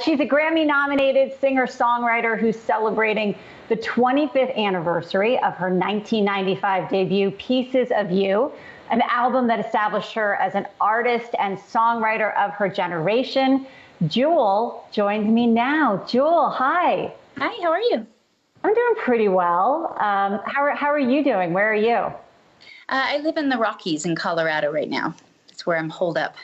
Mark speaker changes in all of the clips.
Speaker 1: She's a Grammy-nominated singer-songwriter who's celebrating the 25th anniversary of her 1995 debut, Pieces of You, an album that established her as an artist and songwriter of her generation. Jewel joins me now. Jewel, hi.
Speaker 2: Hi, how are you?
Speaker 1: I'm doing pretty well. How are you doing? Where are you?
Speaker 2: I live in the Rockies in Colorado right now. It's where I'm holed up.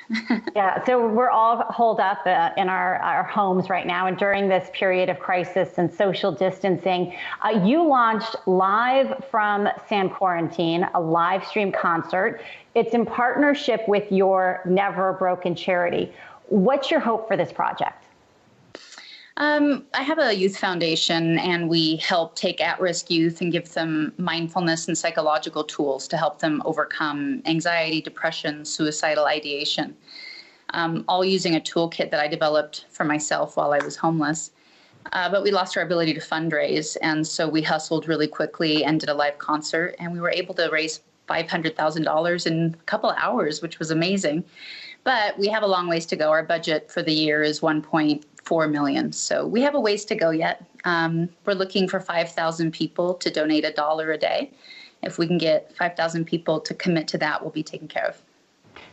Speaker 1: Yeah, so we're all holed up in our homes right now. And during this period of crisis and social distancing, you launched Live from San Quarantine, a live stream concert. It's in partnership with your Never Broken charity. What's your hope for this project?
Speaker 2: I have a youth foundation, and we help take at-risk youth and give them mindfulness and psychological tools to help them overcome anxiety, depression, suicidal ideation, all using a toolkit that I developed for myself while I was homeless. But we lost our ability to fundraise, and so we hustled really quickly and did a live concert, and we were able to raise $500,000 in a couple of hours, which was amazing. But we have a long ways to go. Our budget for the year is $1.4 million. So we have a ways to go yet. We're looking for 5,000 people to donate $1 a day. If we can get 5,000 people to commit to that, we'll be taken care of.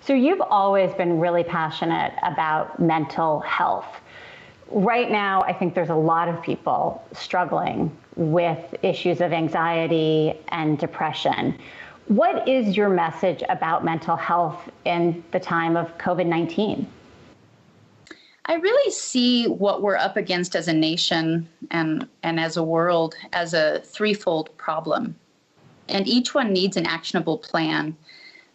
Speaker 1: So you've always been really passionate about mental health. Right now, I think there's a lot of people struggling with issues of anxiety and depression. What is your message about mental health in the time of COVID-19?
Speaker 2: I really see what we're up against as a nation and as a world as a threefold problem. And each one needs an actionable plan.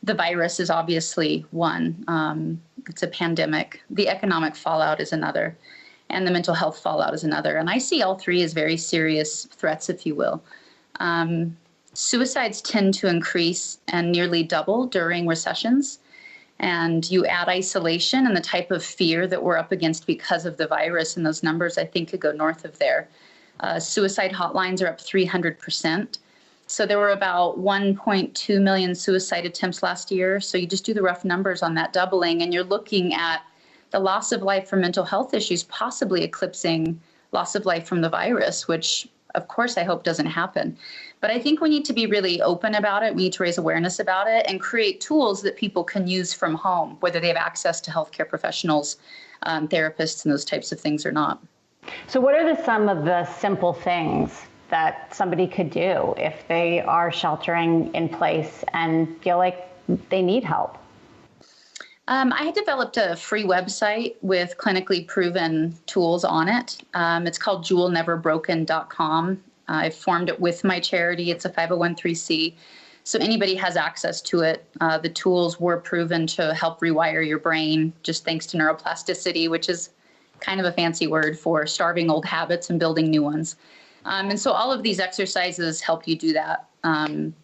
Speaker 2: The virus is obviously one. It's a pandemic. The economic fallout is another. And the mental health fallout is another. And I see all three as very serious threats, if you will. Suicides tend to increase and nearly double during recessions. And you add isolation and the type of fear that we're up against because of the virus, and those numbers, I think, could go north of there. Suicide hotlines are up 300%. So there were about 1.2 million suicide attempts last year. So you just do the rough numbers on that doubling, and you're looking at the loss of life from mental health issues possibly eclipsing loss of life from the virus, which, of course, I hope doesn't happen. But I think we need to be really open about it. We need to raise awareness about it and create tools that people can use from home, whether they have access to healthcare professionals, therapists, and those types of things or not.
Speaker 1: So what are some of the simple things that somebody could do if they are sheltering in place and feel like they need help?
Speaker 2: I developed a free website with clinically proven tools on it. It's called jewelneverbroken.com. I formed it with my charity. It's a 501(c)(3), so anybody has access to it. The tools were proven to help rewire your brain, just thanks to neuroplasticity, which is kind of a fancy word for starving old habits and building new ones. And so all of these exercises help you do that.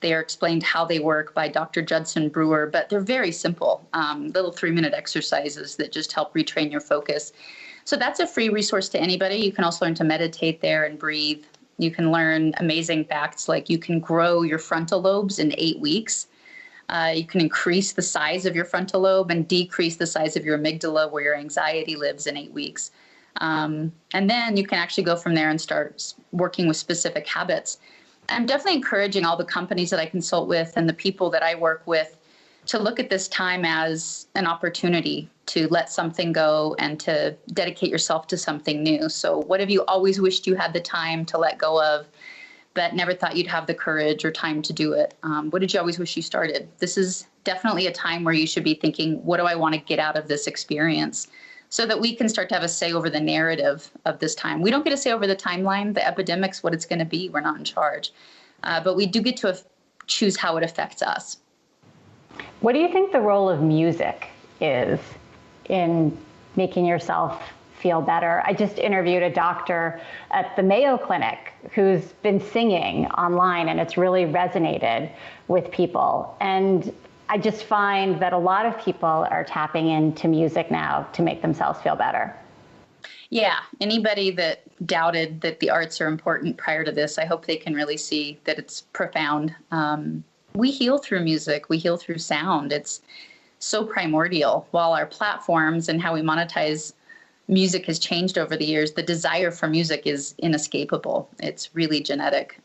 Speaker 2: They are explained how they work by Dr. Judson Brewer, but they're very simple, little 3-minute exercises that just help retrain your focus. So that's a free resource to anybody. You can also learn to meditate there and breathe. You can learn amazing facts like you can grow your frontal lobes in 8 weeks. You can increase the size of your frontal lobe and decrease the size of your amygdala, where your anxiety lives, in 8 weeks. And then you can actually go from there and start working with specific habits. I'm definitely encouraging all the companies that I consult with and the people that I work with to look at this time as an opportunity to let something go and to dedicate yourself to something new. So what have you always wished you had the time to let go of, but never thought you'd have the courage or time to do it? What did you always wish you started? This is definitely a time where you should be thinking, what do I want to get out of this experience? So that we can start to have a say over the narrative of this time. We don't get a say over the timeline, the epidemic's what it's going to be. We're not in charge. But we do get to choose how it affects us.
Speaker 1: What do you think the role of music is in making yourself feel better? I just interviewed a doctor at the Mayo Clinic who's been singing online, and it's really resonated with people. And I just find that a lot of people are tapping into music now to make themselves feel better.
Speaker 2: Yeah, anybody that doubted that the arts are important prior to this, I hope they can really see that it's profound. We heal through music. We heal through sound. It's so primordial. While our platforms and how we monetize music has changed over the years. The desire for music is inescapable. It's really genetic.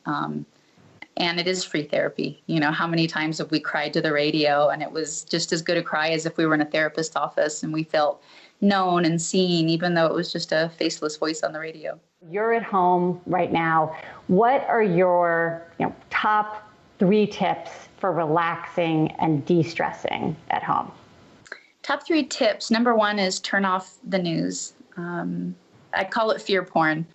Speaker 2: And it is free therapy. You know, how many times have we cried to the radio, and it was just as good a cry as if we were in a therapist's office and we felt known and seen, even though it was just a faceless voice on the radio.
Speaker 1: You're at home right now. What are your top 3 tips for relaxing and de-stressing at home?
Speaker 2: Top 3 tips. Number 1 is turn off the news. I call it fear porn.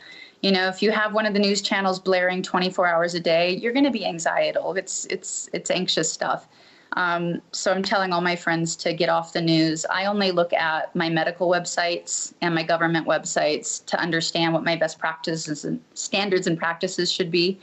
Speaker 2: You know, if you have one of the news channels blaring 24 hours a day, you're going to be anxietal. It's anxious stuff. So I'm telling all my friends to get off the news. I only look at my medical websites and my government websites to understand what my best practices and standards and practices should be.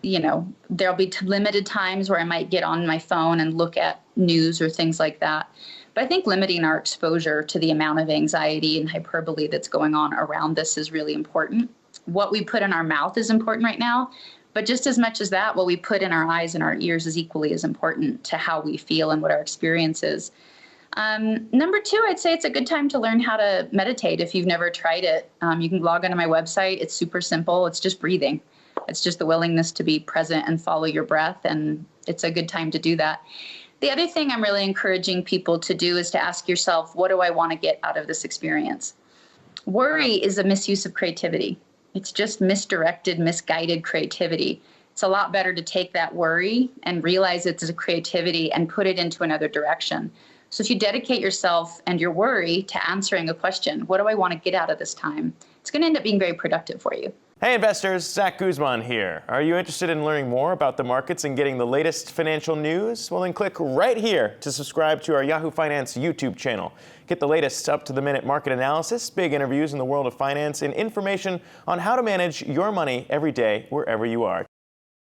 Speaker 2: You know, there'll be limited times where I might get on my phone and look at news or things like that. But I think limiting our exposure to the amount of anxiety and hyperbole that's going on around this is really important. What we put in our mouth is important right now, but just as much as that, what we put in our eyes and our ears is equally as important to how we feel and what our experience is. Number 2, I'd say it's a good time to learn how to meditate if you've never tried it. You can log onto my website. It's super simple. It's just breathing. It's just the willingness to be present and follow your breath, and it's a good time to do that. The other thing I'm really encouraging people to do is to ask yourself, what do I want to get out of this experience? Worry is a misuse of creativity. It's just misdirected, misguided creativity. It's a lot better to take that worry and realize it's a creativity and put it into another direction. So if you dedicate yourself and your worry to answering a question, what do I want to get out of this time? It's going to end up being very productive for you.
Speaker 3: Hey investors, Zach Guzman here. Are you interested in learning more about the markets and getting the latest financial news? Well, then click right here to subscribe to our Yahoo Finance YouTube channel. Get the latest up-to-the-minute market analysis, big interviews in the world of finance, and information on how to manage your money every day wherever you are.